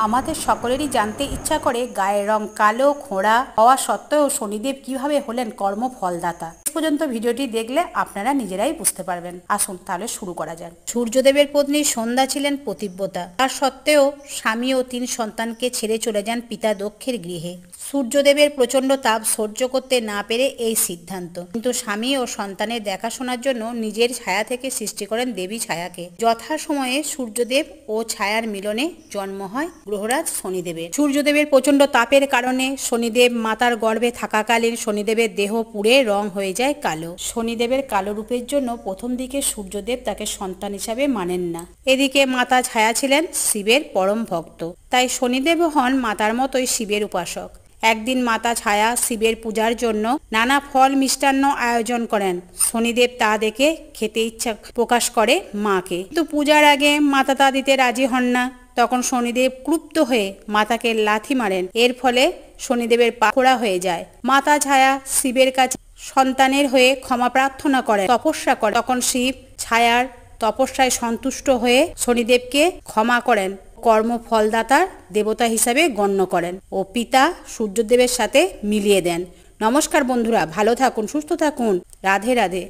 আমাদের সকলেরই জানতে ইচ্ছা করে গায়ের রং কালো খোঁড়া হওয়া সত্ত্বেও শনিদেব কিভাবে হলেন কর্মফলদাতা। শেষ পর্যন্ত ভিডিওটি দেখলে আপনারা নিজেরাই বুঝতে পারবেন। আসুন তাহলে শুরু করা যাক। সূর্যদেবের পত্নী সন্ধ্যা ছিলেন পতিব্রতা, তার সত্ত্বেও স্বামী ও 3 সন্তানকে ছেড়ে চলে যান পিতা দক্ষের গৃহে। সূর্যদেবের প্রচণ্ড তাপ সহ্য করতে না পেরে এই সিদ্ধান্ত, কিন্তু স্বামী ও সন্তানের দেখাশোনার জন্য নিজের ছায়া থেকে সৃষ্টি করেন দেবী ছায়াকে। যথাসময়ে সূর্যদেব ও ছায়ার মিলনে জন্ম হয় গ্রহরাজ শনিদেবের। সূর্যদেবের প্রচণ্ড তাপের কারণে শনিদেব মাতার গর্ভে থাকাকালীন শনিদেবের দেহ পুড়ে রং হয়ে যায় কালো। শনিদেবের কালো রূপের জন্য প্রথম দিকে সূর্যদেব তাকে সন্তান হিসাবে মানেন না। এদিকে মাতা ছায়া ছিলেন শিবের পরম ভক্ত, তাই শনিদেব হন মাতার মতোই শিবের উপাসক। একদিন মাতা ছায়া শিবের পূজার জন্য নানা ফল মিষ্টান্ন আয়োজন করেন। শনিদেব তা দেখে খেতে ইচ্ছা প্রকাশ করে মাকে, কিন্তু পূজার আগে মাতা তা দিতে রাজি হন না। তখন শনিদেব ক্রুব্ধ হয়ে মাতাকে লাথি মারেন। এর ফলে শনিদেবের পা খোড়া হয়ে যায়। মাতা ছায়া শিবের কাছে সন্তানের হয়ে ক্ষমা প্রার্থনা করেন, তপস্যা করেন। তখন শিব ছায়ার তপস্যায় সন্তুষ্ট হয়ে শনিদেবকে ক্ষমা করেন, কর্মফলদাতার দেবতা হিসাবে গণ্য করেন ও পিতা সূর্যদেবের সাথে মিলিয়ে দেন। নমস্কার বন্ধুরা, ভালো থাকুন, সুস্থ থাকুন, রাধে রাধে।